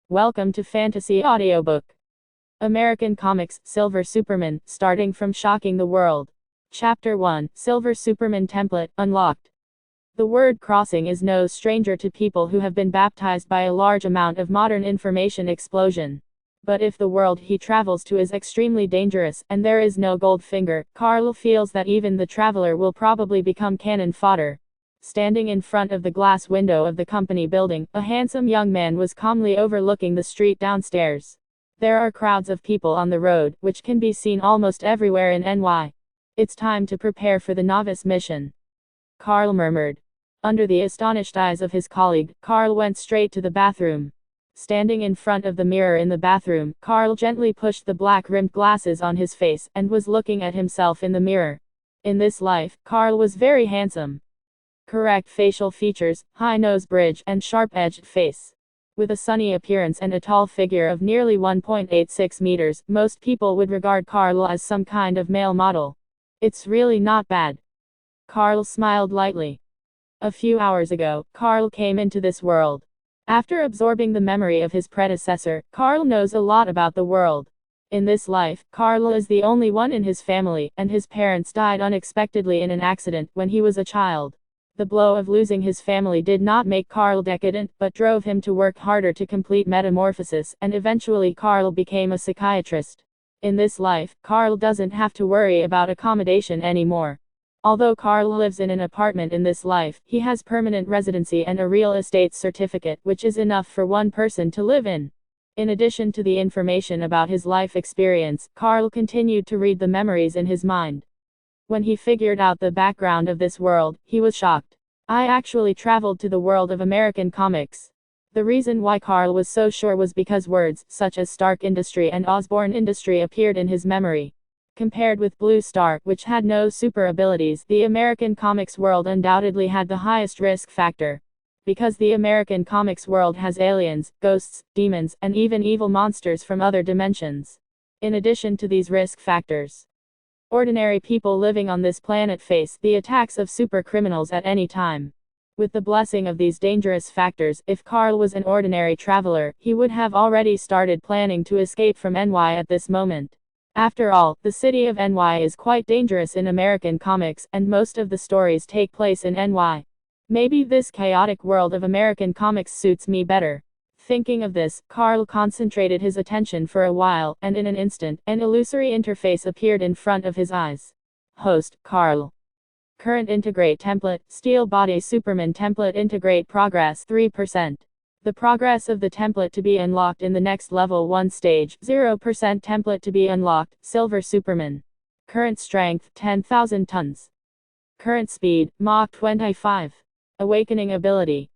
Welcome to Fantasy Audiobook. American Comics, Silver Superman, starting from shocking the world. Chapter 1, Silver Superman Template, Unlocked. The word crossing is no stranger to people who have been baptized by a large amount of modern information explosion. But if the world he travels to is extremely dangerous, and there is no gold finger, Carl feels that even the traveler will probably become cannon fodder. Standing in front of the glass window of the company building, a handsome young man was calmly overlooking the street downstairs. There are crowds of people on the road, which can be seen almost everywhere in NY. It's time to prepare for the novice mission, Carl murmured. Under the astonished eyes of his colleague, Carl went straight to the bathroom. Standing in front of the mirror in the bathroom, Carl gently pushed the black-rimmed glasses on his face, and was looking at himself in the mirror. In this life, Carl was very handsome. Correct facial features, high nose bridge, and sharp-edged face. With a sunny appearance and a tall figure of nearly 1.86 meters, most people would regard Carl as some kind of male model. It's really not bad. Carl smiled lightly. A few hours ago, Carl came into this world. After absorbing the memory of his predecessor, Carl knows a lot about the world. In this life, Carl is the only one in his family, and his parents died unexpectedly in an accident when he was a child. The blow of losing his family did not make Carl decadent, but drove him to work harder to complete metamorphosis, and eventually Carl became a psychiatrist. In this life, Carl doesn't have to worry about accommodation anymore. Although Carl lives in an apartment in this life, he has permanent residency and a real estate certificate, which is enough for one person to live in. In addition to the information about his life experience, Carl continued to read the memories in his mind. When he figured out the background of this world, he was shocked. I actually traveled to the world of American comics. The reason why Carl was so sure was because words, such as Stark Industry and Osborne Industry, appeared in his memory. Compared with Blue Star, which had no super abilities, the American comics world undoubtedly had the highest risk factor. Because the American comics world has aliens, ghosts, demons, and even evil monsters from other dimensions. In addition to these risk factors, ordinary people living on this planet face the attacks of super criminals at any time. With the blessing of these dangerous factors, if Carl was an ordinary traveler, he would have already started planning to escape from NY at this moment. After all, the city of NY is quite dangerous in American comics, and most of the stories take place in NY. Maybe this chaotic world of American comics suits me better. Thinking of this, Carl concentrated his attention for a while, and in an instant, an illusory interface appeared in front of his eyes. Host, Carl. Current integrate template, steel body Superman template integrate progress 3%. The progress of the template to be unlocked in the next level 1 stage, 0% template to be unlocked, Silver Superman. Current strength, 10,000 tons. Current speed, Mach 25. Awakening ability.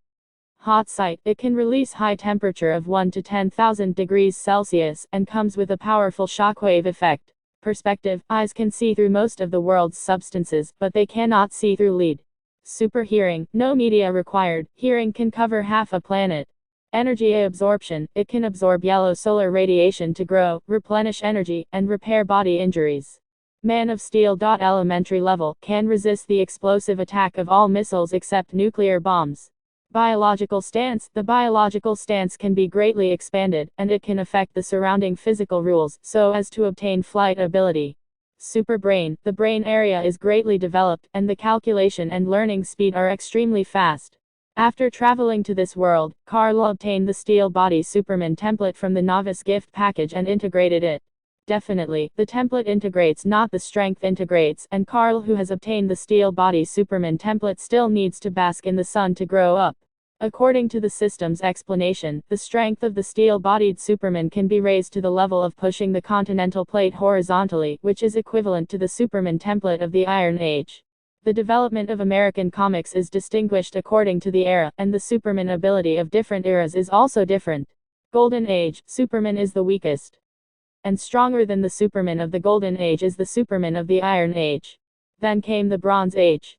Hot site, it can release high temperature of 1 to 10,000 degrees Celsius, and comes with a powerful shockwave effect. Perspective, eyes can see through most of the world's substances, but they cannot see through lead. Super hearing, no media required, hearing can cover half a planet. Energy absorption, it can absorb yellow solar radiation to grow, replenish energy, and repair body injuries. Man of Steel. Elementary level, can resist the explosive attack of all missiles except nuclear bombs. Biological stance, the biological stance can be greatly expanded, and it can affect the surrounding physical rules, so as to obtain flight ability. Super brain, the brain area is greatly developed, and the calculation and learning speed are extremely fast. After traveling to this world, Carl obtained the Steel Body Superman template from the novice gift package and integrated it. Definitely, the template integrates, not the strength integrates, and Carl, who has obtained the Steel Body Superman template, still needs to bask in the sun to grow up. According to the system's explanation, the strength of the steel-bodied Superman can be raised to the level of pushing the continental plate horizontally, which is equivalent to the Superman template of the Iron Age. The development of American comics is distinguished according to the era, and the Superman ability of different eras is also different. Golden Age, Superman is the weakest. And stronger than the Superman of the Golden Age is the Superman of the Iron Age. Then came the Bronze Age.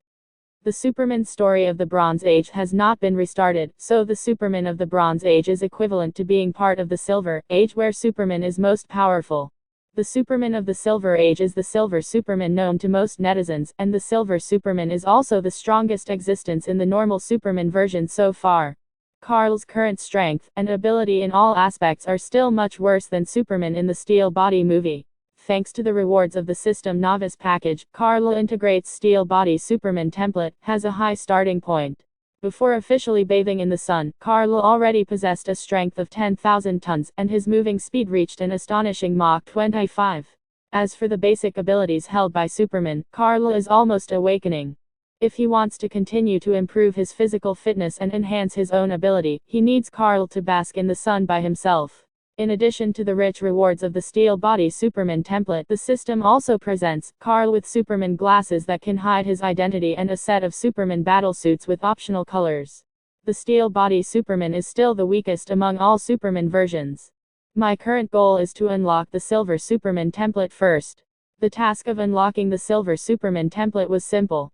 The Superman story of the Bronze Age has not been restarted, so the Superman of the Bronze Age is equivalent to being part of the Silver Age, where Superman is most powerful. The Superman of the Silver Age is the Silver Superman known to most netizens, and the Silver Superman is also the strongest existence in the normal Superman version so far. Carl's current strength and ability in all aspects are still much worse than Superman in the Steel Body movie. Thanks to the rewards of the System Novice package, Carl integrates Steel Body Superman template, has a high starting point. Before officially bathing in the sun, Carl already possessed a strength of 10,000 tons, and his moving speed reached an astonishing Mach 25. As for the basic abilities held by Superman, Carl is almost awakening. If he wants to continue to improve his physical fitness and enhance his own ability, he needs Carl to bask in the sun by himself. In addition to the rich rewards of the Steel Body Superman template, the system also presents Carl with Superman glasses that can hide his identity and a set of Superman battlesuits with optional colors. The Steel Body Superman is still the weakest among all Superman versions. My current goal is to unlock the Silver Superman template first. The task of unlocking the Silver Superman template was simple.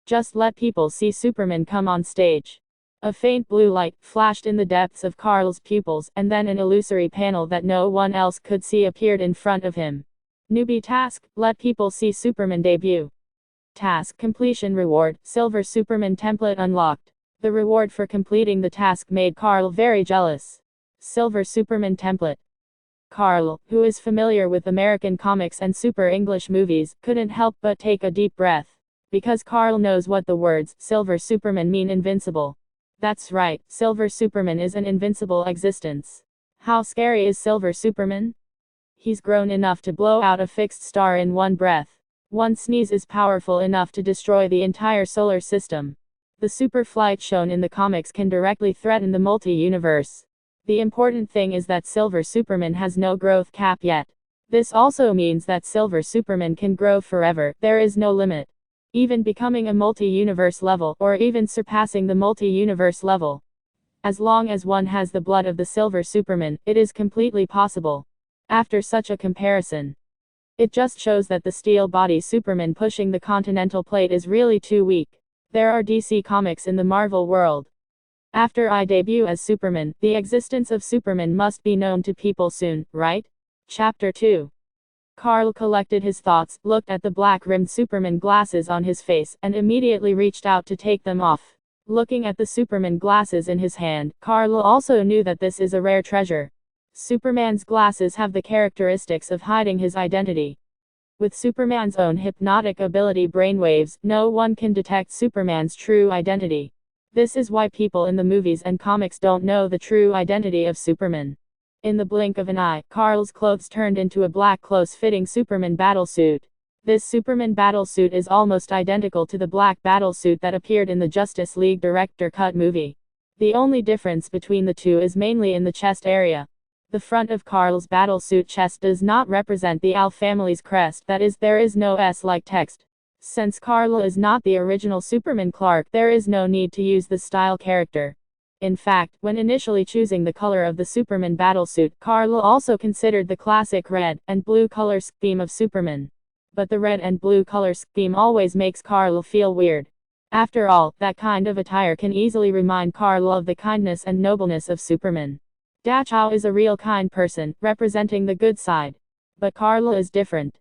Just let people see Superman come on stage. A faint blue light flashed in the depths of Carl's pupils, and then an illusory panel that no one else could see appeared in front of him. Newbie task: let people see Superman debut. Task completion reward: Silver Superman template unlocked. The reward for completing the task made Carl very jealous. Silver Superman template. Carl, who is familiar with American comics and Super English movies, couldn't help but take a deep breath. Because Carl knows what the words Silver Superman mean: invincible. That's right, Silver Superman is an invincible existence. How scary is Silver Superman? He's grown enough to blow out a fixed star in one breath. One sneeze is powerful enough to destroy the entire solar system. The super flight shown in the comics can directly threaten the multi-universe. The important thing is that Silver Superman has no growth cap yet. This also means that Silver Superman can grow forever, there is no limit. Even becoming a multi-universe level, or even surpassing the multi-universe level. As long as one has the blood of the Silver Superman, it is completely possible. After such a comparison, it just shows that the Steel Body Superman pushing the continental plate is really too weak. There are DC comics in the Marvel world. After I debut as Superman, the existence of Superman must be known to people soon, right? Chapter 2. Carl collected his thoughts, looked at the black-rimmed Superman glasses on his face, and immediately reached out to take them off. Looking at the Superman glasses in his hand, Carl also knew that this is a rare treasure. Superman's glasses have the characteristics of hiding his identity. With Superman's own hypnotic ability brainwaves, no one can detect Superman's true identity. This is why people in the movies and comics don't know the true identity of Superman. In the blink of an eye, Carl's clothes turned into a black close-fitting Superman battlesuit. This Superman battlesuit is almost identical to the black battlesuit that appeared in the Justice League director cut movie. The only difference between the two is mainly in the chest area. The front of Carl's battlesuit chest does not represent the Al family's crest, that is, there is no S-like text. Since Carl is not the original Superman Clark, there is no need to use the style character. In fact, when initially choosing the color of the Superman battlesuit, Carl also considered the classic red and blue color scheme of Superman. But the red and blue color scheme always makes Carl feel weird. After all, that kind of attire can easily remind Carl of the kindness and nobleness of Superman. Dachau is a real kind person, representing the good side. But Carl is different.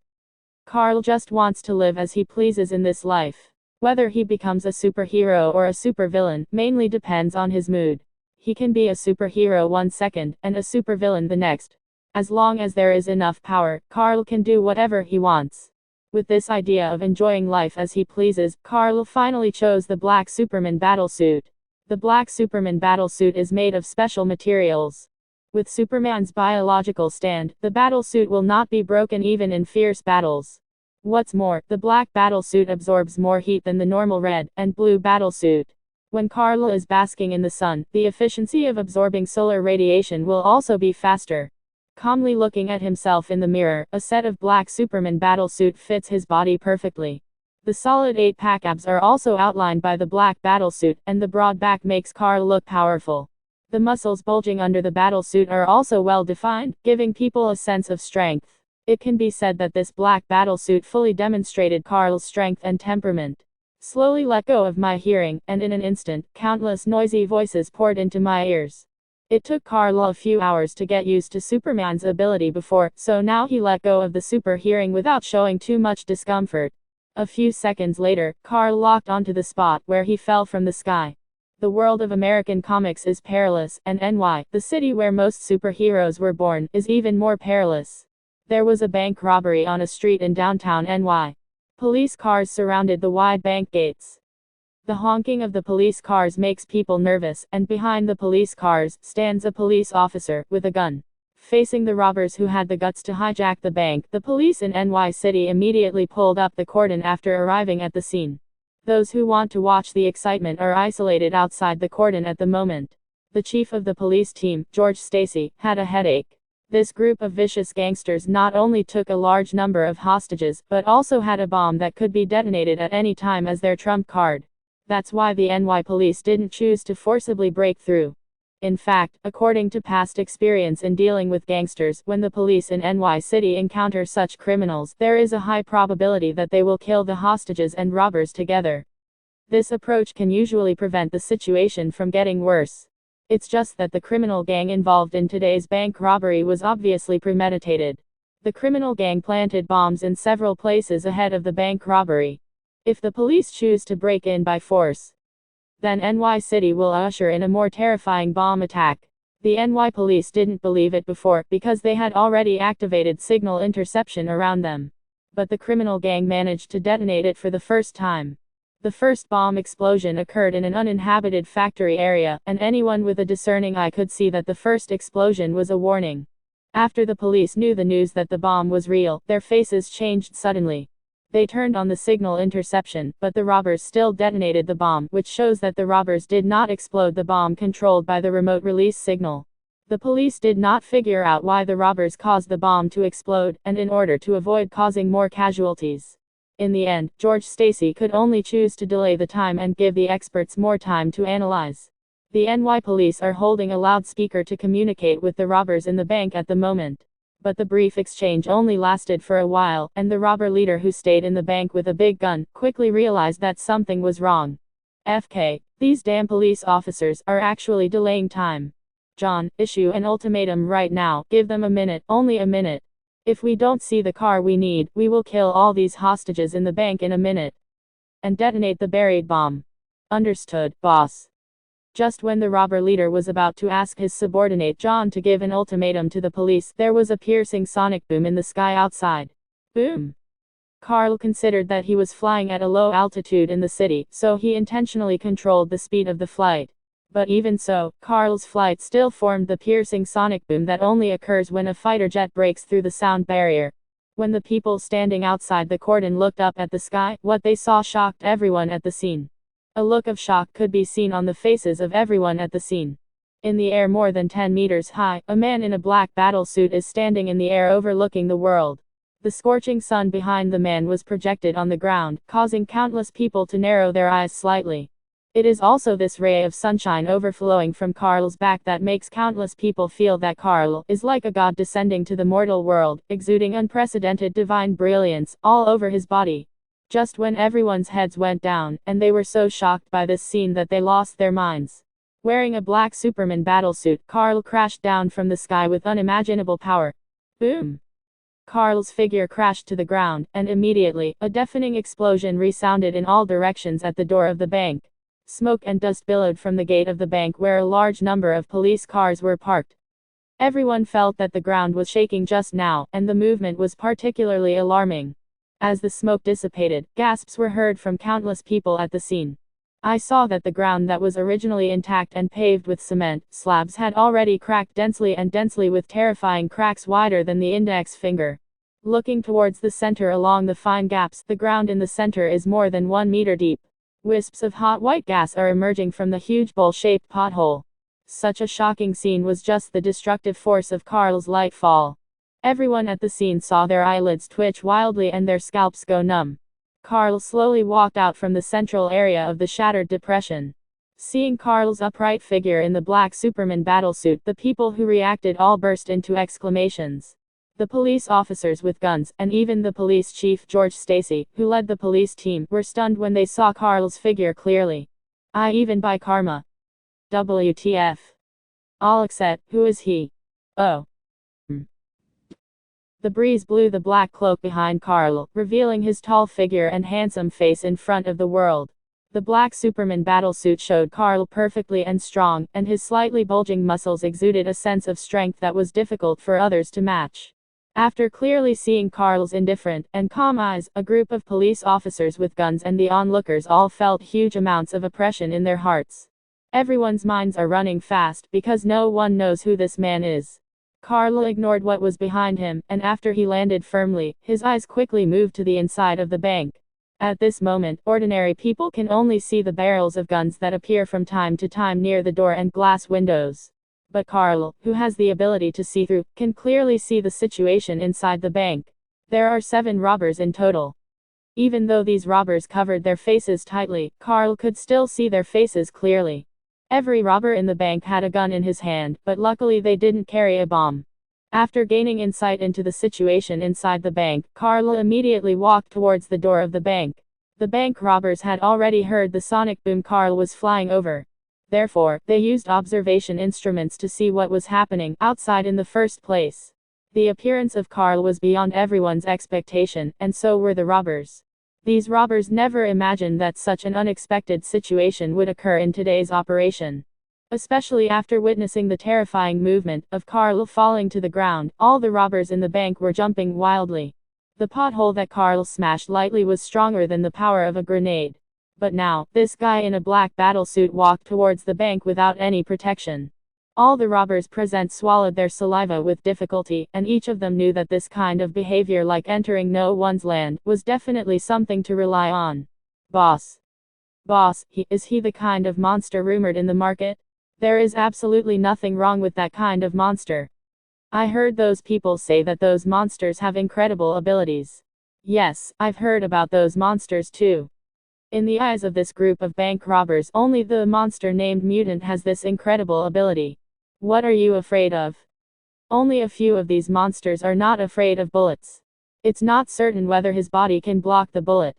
Carl just wants to live as he pleases in this life. Whether he becomes a superhero or a supervillain mainly depends on his mood. He can be a superhero one second, and a supervillain the next. As long as there is enough power, Carl can do whatever he wants. With this idea of enjoying life as he pleases, Carl finally chose the black Superman battlesuit. The black Superman battlesuit is made of special materials. With Superman's biological stand, the battlesuit will not be broken even in fierce battles. What's more, the black battlesuit absorbs more heat than the normal red and blue battlesuit. When Carl is basking in the sun, the efficiency of absorbing solar radiation will also be faster. Calmly looking at himself in the mirror, a set of black Superman battlesuit fits his body perfectly. The solid 8-pack abs are also outlined by the black battlesuit, and the broad back makes Carl look powerful. The muscles bulging under the battlesuit are also well defined, giving people a sense of strength. It can be said that this black battlesuit fully demonstrated Carl's strength and temperament. Slowly let go of my hearing, and in an instant, countless noisy voices poured into my ears. It took Carl a few hours to get used to Superman's ability before, so now he let go of the super hearing without showing too much discomfort. A few seconds later, Carl locked onto the spot where he fell from the sky. The world of American comics is perilous, and NY, the city where most superheroes were born, is even more perilous. There was a bank robbery on a street in downtown NY. Police cars surrounded the wide bank gates. The honking of the police cars makes people nervous, and behind the police cars stands a police officer with a gun. Facing the robbers who had the guts to hijack the bank, the police in NY City immediately pulled up the cordon after arriving at the scene. Those who want to watch the excitement are isolated outside the cordon at the moment. The chief of the police team, George Stacy, had a headache. This group of vicious gangsters not only took a large number of hostages, but also had a bomb that could be detonated at any time as their trump card. That's why the NY police didn't choose to forcibly break through. In fact, according to past experience in dealing with gangsters, when the police in NY City encounter such criminals, there is a high probability that they will kill the hostages and robbers together. This approach can usually prevent the situation from getting worse. It's just that the criminal gang involved in today's bank robbery was obviously premeditated. The criminal gang planted bombs in several places ahead of the bank robbery. If the police choose to break in by force, then NY City will usher in a more terrifying bomb attack. The NY police didn't believe it before, because they had already activated signal interception around them. But the criminal gang managed to detonate it for the first time. The first bomb explosion occurred in an uninhabited factory area, and anyone with a discerning eye could see that the first explosion was a warning. After the police knew the news that the bomb was real, their faces changed suddenly. They turned on the signal interception, but the robbers still detonated the bomb, which shows that the robbers did not explode the bomb controlled by the remote release signal. The police did not figure out why the robbers caused the bomb to explode, and in order to avoid causing more casualties. In the end, George Stacy could only choose to delay the time and give the experts more time to analyze. The NY police are holding a loudspeaker to communicate with the robbers in the bank at the moment. But the brief exchange only lasted for a while, and the robber leader who stayed in the bank with a big gun quickly realized that something was wrong. FK, these damn police officers are actually delaying time. John, issue an ultimatum right now, give them a minute, only a minute. If we don't see the car we need, we will kill all these hostages in the bank in a minute. And detonate the buried bomb. Understood, boss. Just when the robber leader was about to ask his subordinate John to give an ultimatum to the police, there was a piercing sonic boom in the sky outside. Boom! Carl considered that he was flying at a low altitude in the city, so he intentionally controlled the speed of the flight. But even so, Carl's flight still formed the piercing sonic boom that only occurs when a fighter jet breaks through the sound barrier. When the people standing outside the cordon looked up at the sky, what they saw shocked everyone at the scene. A look of shock could be seen on the faces of everyone at the scene. In the air more than 10 meters high, a man in a black battlesuit is standing in the air overlooking the world. The scorching sun behind the man was projected on the ground, causing countless people to narrow their eyes slightly. It is also this ray of sunshine overflowing from Carl's back that makes countless people feel that Carl is like a god descending to the mortal world, exuding unprecedented divine brilliance all over his body. Just when everyone's heads went down, and they were so shocked by this scene that they lost their minds. Wearing a black Superman battlesuit, Carl crashed down from the sky with unimaginable power. Boom! Carl's figure crashed to the ground, and immediately, a deafening explosion resounded in all directions at the door of the bank. Smoke and dust billowed from the gate of the bank where a large number of police cars were parked. Everyone felt that the ground was shaking just now, and the movement was particularly alarming. As the smoke dissipated, gasps were heard from countless people at the scene. I saw that the ground that was originally intact and paved with cement slabs had already cracked densely with terrifying cracks wider than the index finger. Looking towards the center along the fine gaps, the ground in the center is more than 1 meter deep. Wisps of hot white gas are emerging from the huge bowl-shaped pothole. Such a shocking scene was just the destructive force of Carl's light fall. Everyone at the scene saw their eyelids twitch wildly and their scalps go numb. Carl slowly walked out from the central area of the shattered depression. Seeing Carl's upright figure in the black Superman battlesuit, the people who reacted all burst into exclamations. The police officers with guns, and even the police chief George Stacy, who led the police team, were stunned when they saw Carl's figure clearly. Even by karma. WTF. All except, who is he? Oh. The breeze blew the black cloak behind Carl, revealing his tall figure and handsome face in front of the world. The black Superman battlesuit showed Carl perfectly and strong, and his slightly bulging muscles exuded a sense of strength that was difficult for others to match. After clearly seeing Carl's indifferent and calm eyes, a group of police officers with guns and the onlookers all felt huge amounts of oppression in their hearts. Everyone's minds are running fast because no one knows who this man is. Carl ignored what was behind him, and after he landed firmly, his eyes quickly moved to the inside of the bank. At this moment, ordinary people can only see the barrels of guns that appear from time to time near the door and glass windows. But Carl, who has the ability to see through, can clearly see the situation inside the bank. There are 7 robbers in total. Even though these robbers covered their faces tightly, Carl could still see their faces clearly. Every robber in the bank had a gun in his hand, but luckily they didn't carry a bomb. After gaining insight into the situation inside the bank, Carl immediately walked towards the door of the bank. The bank robbers had already heard the sonic boom Carl was flying over. Therefore, they used observation instruments to see what was happening outside in the first place. The appearance of Carl was beyond everyone's expectation, and so were the robbers. These robbers never imagined that such an unexpected situation would occur in today's operation. Especially after witnessing the terrifying movement of Carl falling to the ground, all the robbers in the bank were jumping wildly. The pothole that Carl smashed lightly was stronger than the power of a grenade. But now, this guy in a black battlesuit walked towards the bank without any protection. All the robbers present swallowed their saliva with difficulty, and each of them knew that this kind of behavior, like entering no one's land, was definitely something to rely on. Boss, is he the kind of monster rumored in the market? There is absolutely nothing wrong with that kind of monster. I heard those people say that those monsters have incredible abilities. Yes, I've heard about those monsters too. In the eyes of this group of bank robbers, only the monster named Mutant has this incredible ability. What are you afraid of? Only a few of these monsters are not afraid of bullets. It's not certain whether his body can block the bullet.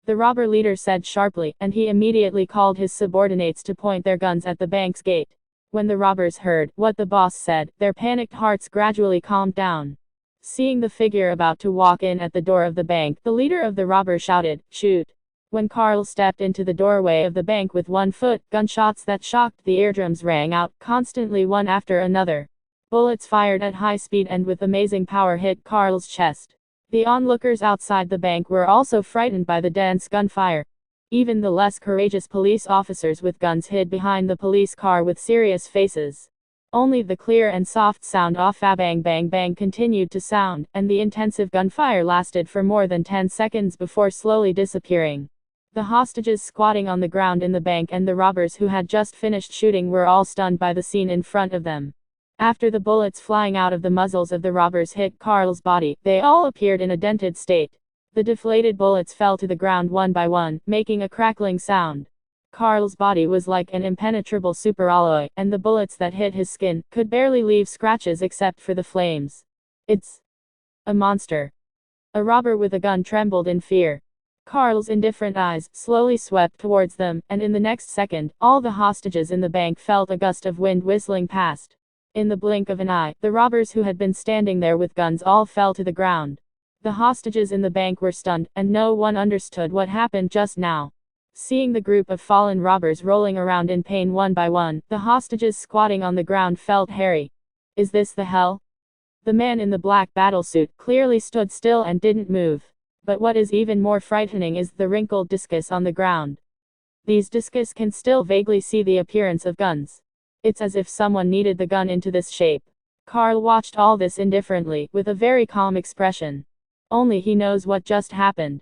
The robber leader said sharply, and he immediately called his subordinates to point their guns at the bank's gate. When the robbers heard what the boss said, their panicked hearts gradually calmed down. Seeing the figure about to walk in at the door of the bank, the leader of the robbers shouted, "Shoot!" When Carl stepped into the doorway of the bank with one foot, gunshots that shocked the eardrums rang out, constantly one after another. Bullets fired at high speed and with amazing power hit Carl's chest. The onlookers outside the bank were also frightened by the dense gunfire. Even the less courageous police officers with guns hid behind the police car with serious faces. Only the clear and soft sound of a bang bang bang continued to sound, and the intensive gunfire lasted for more than 10 seconds before slowly disappearing. The hostages squatting on the ground in the bank and the robbers who had just finished shooting were all stunned by the scene in front of them. After the bullets flying out of the muzzles of the robbers hit Carl's body, they all appeared in a dented state. The deflated bullets fell to the ground one by one, making a crackling sound. Carl's body was like an impenetrable superalloy, and the bullets that hit his skin could barely leave scratches except for the flames. It's a monster. A robber with a gun trembled in fear. Carl's indifferent eyes slowly swept towards them, and in the next second, all the hostages in the bank felt a gust of wind whistling past. In the blink of an eye, the robbers who had been standing there with guns all fell to the ground. The hostages in the bank were stunned, and no one understood what happened just now. Seeing the group of fallen robbers rolling around in pain one by one, the hostages squatting on the ground felt hairy. Is this the hell? The man in the black battlesuit clearly stood still and didn't move. But what is even more frightening is the wrinkled discus on the ground. These discus can still vaguely see the appearance of guns. It's as if someone kneaded the gun into this shape. Carl watched all this indifferently, with a very calm expression. Only he knows what just happened.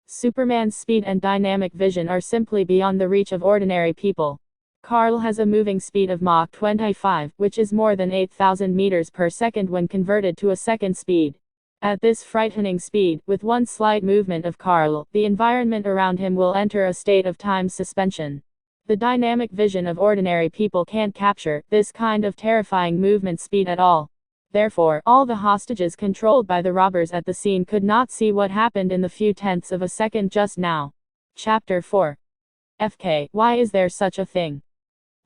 Superman's speed and dynamic vision are simply beyond the reach of ordinary people. Carl has a moving speed of Mach 25, which is more than 8,000 meters per second when converted to a second speed. At this frightening speed, with one slight movement of Carl, the environment around him will enter a state of time suspension. The dynamic vision of ordinary people can't capture this kind of terrifying movement speed at all. Therefore, all the hostages controlled by the robbers at the scene could not see what happened in the few tenths of a second just now. Chapter 4. FK, why is there such a thing?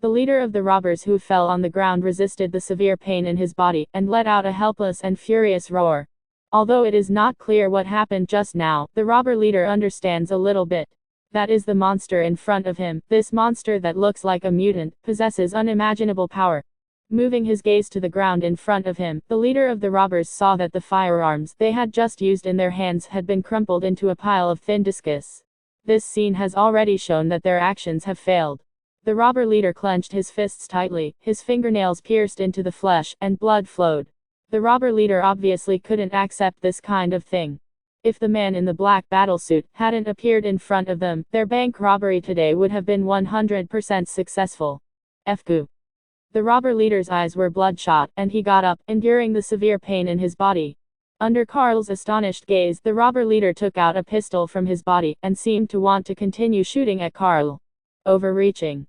The leader of the robbers who fell on the ground resisted the severe pain in his body, and let out a helpless and furious roar. Although it is not clear what happened just now, the robber leader understands a little bit. That is the monster in front of him. This monster that looks like a mutant, possesses unimaginable power. Moving his gaze to the ground in front of him, the leader of the robbers saw that the firearms they had just used in their hands had been crumpled into a pile of thin discus. This scene has already shown that their actions have failed. The robber leader clenched his fists tightly, his fingernails pierced into the flesh, and blood flowed. The robber leader obviously couldn't accept this kind of thing. If the man in the black battlesuit hadn't appeared in front of them, their bank robbery today would have been 100% successful. Fku. The robber leader's eyes were bloodshot, and he got up, enduring the severe pain in his body. Under Carl's astonished gaze, the robber leader took out a pistol from his body, and seemed to want to continue shooting at Carl. Overreaching.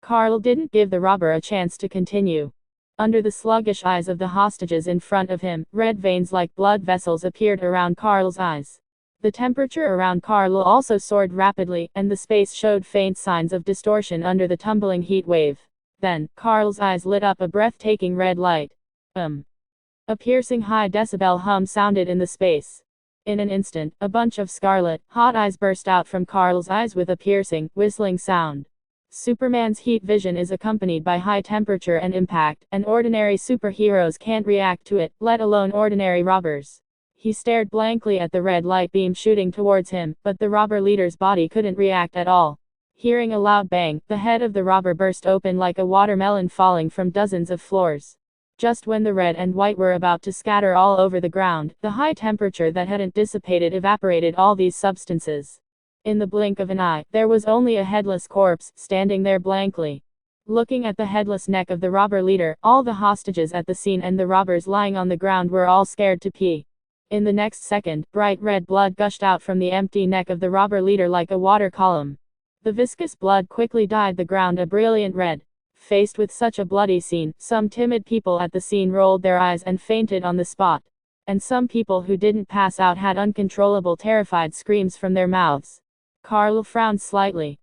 Carl didn't give the robber a chance to continue. Under the sluggish eyes of the hostages in front of him, red veins like blood vessels appeared around Carl's eyes. The temperature around Carl also soared rapidly, and the space showed faint signs of distortion under the tumbling heat wave. Then, Carl's eyes lit up a breathtaking red light. A piercing high decibel hum sounded in the space. In an instant, a bunch of scarlet, hot eyes burst out from Carl's eyes with a piercing, whistling sound. Superman's heat vision is accompanied by high temperature and impact, and ordinary superheroes can't react to it, let alone ordinary robbers. He stared blankly at the red light beam shooting towards him, but the robber leader's body couldn't react at all. Hearing a loud bang, the head of the robber burst open like a watermelon falling from dozens of floors. Just when the red and white were about to scatter all over the ground, the high temperature that hadn't dissipated evaporated all these substances. In the blink of an eye, there was only a headless corpse, standing there blankly. Looking at the headless neck of the robber leader, all the hostages at the scene and the robbers lying on the ground were all scared to pee. In the next second, bright red blood gushed out from the empty neck of the robber leader like a water column. The viscous blood quickly dyed the ground a brilliant red. Faced with such a bloody scene, some timid people at the scene rolled their eyes and fainted on the spot. And some people who didn't pass out had uncontrollable terrified screams from their mouths. Carl frowned slightly.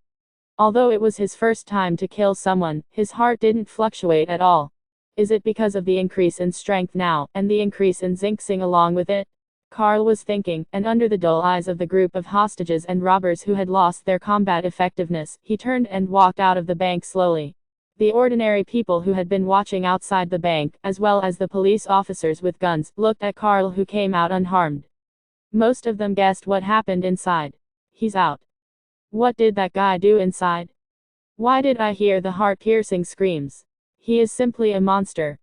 Although it was his first time to kill someone, his heart didn't fluctuate at all. Is it because of the increase in strength now, and the increase in Xinxing along with it? Carl was thinking, and under the dull eyes of the group of hostages and robbers who had lost their combat effectiveness, he turned and walked out of the bank slowly. The ordinary people who had been watching outside the bank, as well as the police officers with guns, looked at Carl who came out unharmed. Most of them guessed what happened inside. He's out. What did that guy do inside? Why did I hear the heart-piercing screams? He is simply a monster.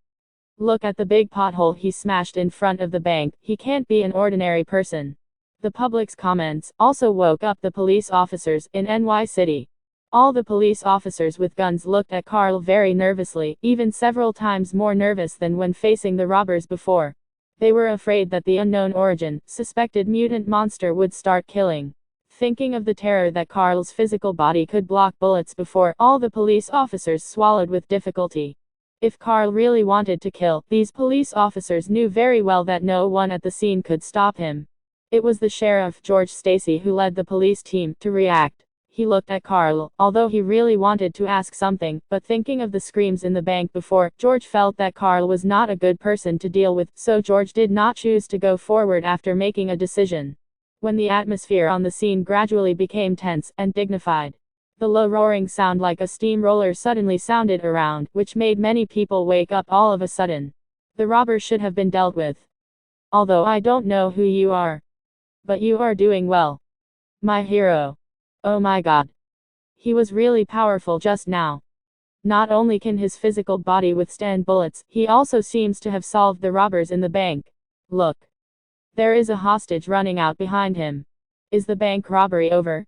Look at the big pothole he smashed in front of the bank. He can't be an ordinary person. The public's comments also woke up the police officers in NY City. All the police officers with guns looked at Carl very nervously, even several times more nervous than when facing the robbers before. They were afraid that the unknown origin, suspected mutant monster would start killing. Thinking of the terror that Carl's physical body could block bullets before, all the police officers swallowed with difficulty. If Carl really wanted to kill, these police officers knew very well that no one at the scene could stop him. It was the sheriff, George Stacy, who led the police team to react. He looked at Carl, although he really wanted to ask something, but thinking of the screams in the bank before, George felt that Carl was not a good person to deal with, so George did not choose to go forward after making a decision. When the atmosphere on the scene gradually became tense and dignified, the low roaring sound like a steamroller suddenly sounded around, which made many people wake up all of a sudden. The robber should have been dealt with. Although I don't know who you are. But you are doing well. My hero. Oh my god. He was really powerful just now. Not only can his physical body withstand bullets, he also seems to have solved the robbers in the bank. Look. There is a hostage running out behind him. Is the bank robbery over?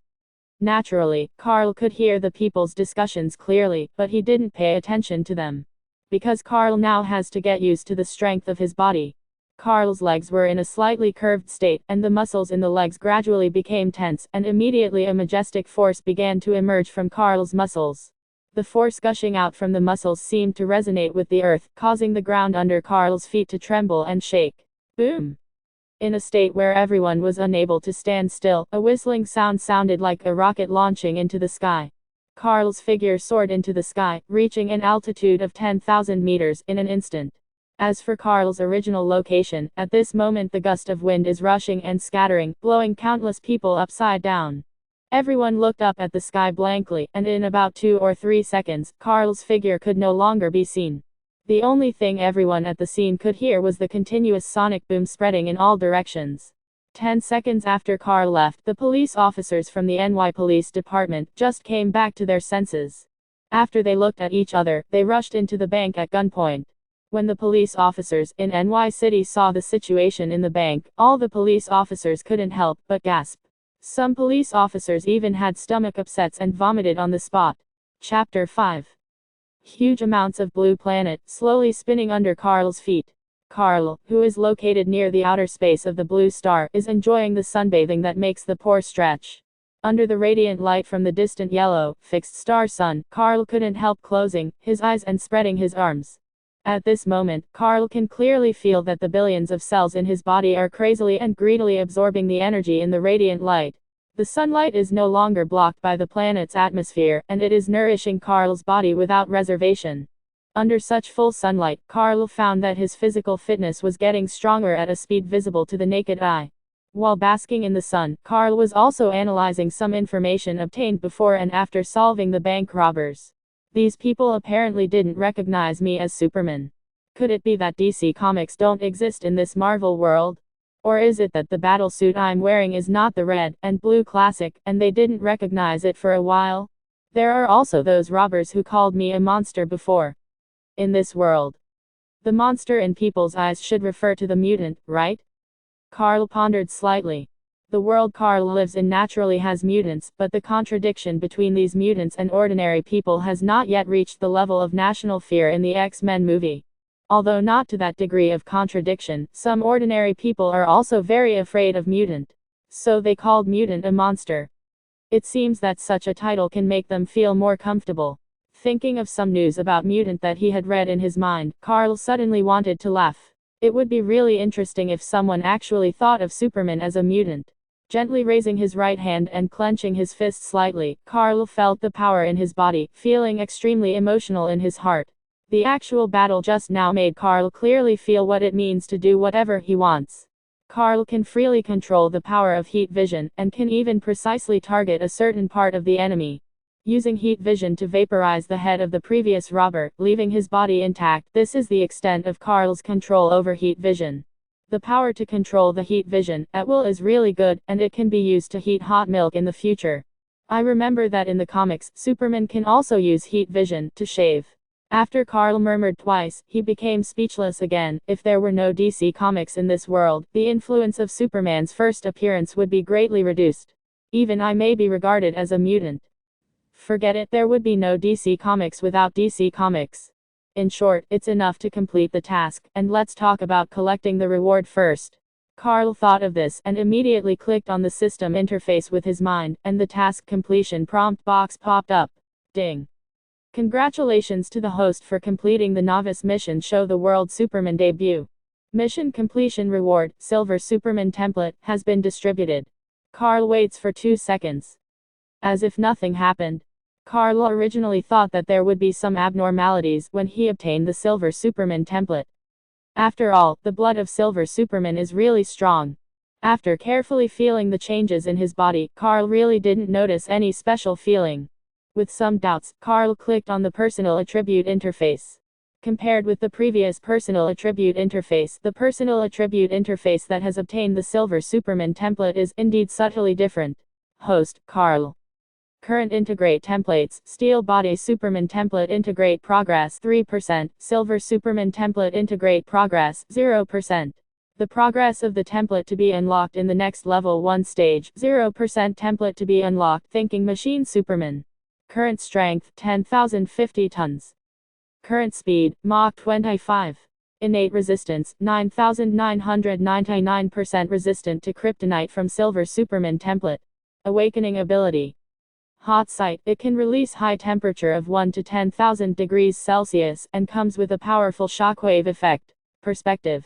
Naturally, Carl could hear the people's discussions clearly, but he didn't pay attention to them. Because Carl now has to get used to the strength of his body. Carl's legs were in a slightly curved state, and the muscles in the legs gradually became tense, and immediately a majestic force began to emerge from Carl's muscles. The force gushing out from the muscles seemed to resonate with the earth, causing the ground under Carl's feet to tremble and shake. Boom! In a state where everyone was unable to stand still, a whistling sound sounded like a rocket launching into the sky. Carl's figure soared into the sky, reaching an altitude of 10,000 meters in an instant. As for Carl's original location, at this moment the gust of wind is rushing and scattering, blowing countless people upside down. Everyone looked up at the sky blankly, and in about 2 or 3 seconds, Carl's figure could no longer be seen. The only thing everyone at the scene could hear was the continuous sonic boom spreading in all directions. 10 seconds after Carl left, the police officers from the NY Police Department just came back to their senses. After they looked at each other, they rushed into the bank at gunpoint. When the police officers in NY City saw the situation in the bank, all the police officers couldn't help but gasp. Some police officers even had stomach upsets and vomited on the spot. Chapter 5. Huge amounts of blue planet slowly spinning under Carl's feet. Carl, who is located near the outer space of the blue star, is enjoying the sunbathing that makes the pore stretch. Under the radiant light from the distant yellow, fixed star sun, Carl couldn't help closing his eyes and spreading his arms. At this moment, Carl can clearly feel that the billions of cells in his body are crazily and greedily absorbing the energy in the radiant light. The sunlight is no longer blocked by the planet's atmosphere, and it is nourishing Carl's body without reservation. Under such full sunlight, Carl found that his physical fitness was getting stronger at a speed visible to the naked eye. While basking in the sun, Carl was also analyzing some information obtained before and after solving the bank robbers. These people apparently didn't recognize me as Superman. Could it be that DC Comics don't exist in this Marvel world? Or is it that the battlesuit I'm wearing is not the red and blue classic, and they didn't recognize it for a while? There are also those robbers who called me a monster before. In this world, the monster in people's eyes should refer to the mutant, right? Carl pondered slightly. The world Carl lives in naturally has mutants, but the contradiction between these mutants and ordinary people has not yet reached the level of national fear in the X-Men movie. Although not to that degree of contradiction, some ordinary people are also very afraid of mutant. So they called mutant a monster. It seems that such a title can make them feel more comfortable. Thinking of some news about mutant that he had read in his mind, Carl suddenly wanted to laugh. It would be really interesting if someone actually thought of Superman as a mutant. Gently raising his right hand and clenching his fist slightly, Carl felt the power in his body, feeling extremely emotional in his heart. The actual battle just now made Carl clearly feel what it means to do whatever he wants. Carl can freely control the power of heat vision, and can even precisely target a certain part of the enemy. Using heat vision to vaporize the head of the previous robber, leaving his body intact. This is the extent of Carl's control over heat vision. The power to control the heat vision at will is really good, and it can be used to heat hot milk in the future. I remember that in the comics, Superman can also use heat vision to shave. After Carl murmured twice, he became speechless again. If there were no DC Comics in this world, the influence of Superman's first appearance would be greatly reduced. Even I may be regarded as a mutant. Forget it, there would be no DC Comics without DC Comics. In short, it's enough to complete the task, and let's talk about collecting the reward first. Carl thought of this, and immediately clicked on the system interface with his mind, and the task completion prompt box popped up. Ding. Congratulations to the host for completing the novice mission Show the World Superman debut. Mission completion reward, Silver Superman template, has been distributed. Carl waits for 2 seconds. As if nothing happened. Carl originally thought that there would be some abnormalities when he obtained the Silver Superman template. After all, the blood of Silver Superman is really strong. After carefully feeling the changes in his body, Carl really didn't notice any special feeling. With some doubts, Carl clicked on the Personal Attribute interface. Compared with the previous Personal Attribute interface, the Personal Attribute interface that has obtained the Silver Superman template is indeed subtly different. Host, Carl. Current integrate templates, Steel Body Superman template integrate progress 3%, Silver Superman template integrate progress 0%. The progress of the template to be unlocked in the next level 1 stage, 0% template to be unlocked Thinking Machine Superman. Current strength 10,050 tons. Current speed, Mach 25. Innate resistance, 9,999% resistant to kryptonite from Silver Superman template. Awakening ability. Hot site, it can release high temperature of 1 to 10,000 degrees Celsius, and comes with a powerful shockwave effect. Perspective.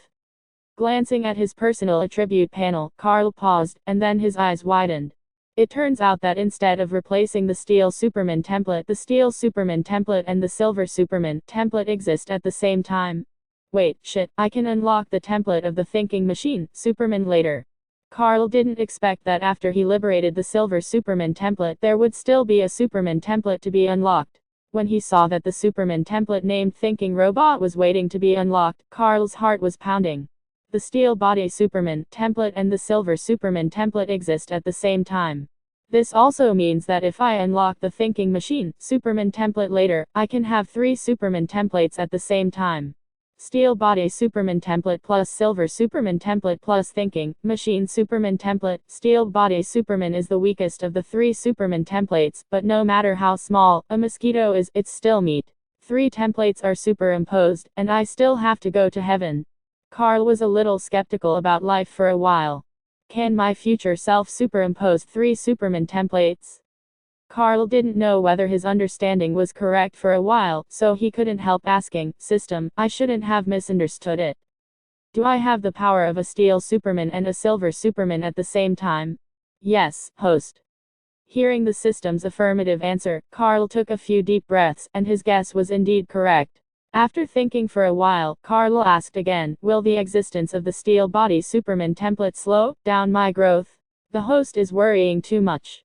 Glancing at his personal attribute panel, Carl paused, and then his eyes widened. It turns out that instead of replacing the Steel Superman template, the Steel Superman template and the Silver Superman template exist at the same time. Wait, shit, I can unlock the template of the Thinking Machine Superman later. Carl didn't expect that after he liberated the Silver Superman template there would still be a Superman template to be unlocked. When he saw that the Superman template named Thinking Robot was waiting to be unlocked, Carl's heart was pounding. The Steel Body Superman template and the Silver Superman template exist at the same time. This also means that if I unlock the Thinking Machine Superman template later, I can have 3 Superman templates at the same time. Steel Body Superman template plus Silver Superman template plus Thinking Machine Superman template. Steel Body Superman is the weakest of the 3 Superman templates, but no matter how small a mosquito is, it's still meat. 3 templates are superimposed, and I still have to go to heaven. Carl was a little skeptical about life for a while. Can my future self superimpose 3 Superman templates? Carl didn't know whether his understanding was correct for a while, so he couldn't help asking, "System, I shouldn't have misunderstood it. Do I have the power of a Steel Superman and a Silver Superman at the same time?" "Yes, host." Hearing the system's affirmative answer, Carl took a few deep breaths, and his guess was indeed correct. After thinking for a while, Carl asked again, "Will the existence of the Steel Body Superman template slow down my growth? The host is worrying too much.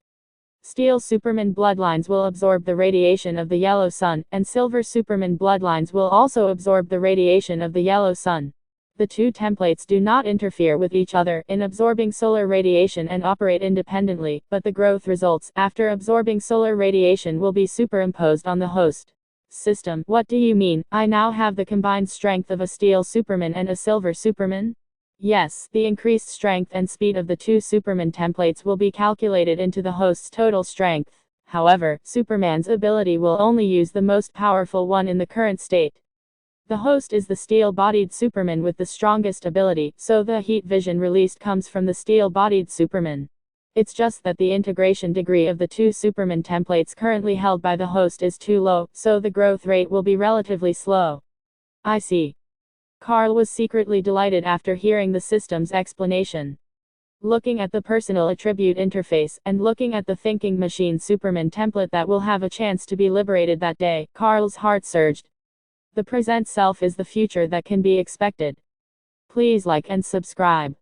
Steel Superman bloodlines will absorb the radiation of the yellow sun, and Silver Superman bloodlines will also absorb the radiation of the yellow sun. The 2 templates do not interfere with each other in absorbing solar radiation and operate independently, but the growth results after absorbing solar radiation will be superimposed on the host." "System, what do you mean? I now have the combined strength of a Steel Superman and a Silver Superman?" "Yes, the increased strength and speed of the 2 Superman templates will be calculated into the host's total strength. However, Superman's ability will only use the most powerful one in the current state. The host is the steel-bodied Superman with the strongest ability, so the heat vision released comes from the steel-bodied Superman. It's just that the integration degree of the 2 Superman templates currently held by the host is too low, so the growth rate will be relatively slow." "I see." Carl was secretly delighted after hearing the system's explanation. Looking at the personal attribute interface, and looking at the Thinking Machine Superman template that will have a chance to be liberated that day, Carl's heart surged. The present self is the future that can be expected. Please like and subscribe.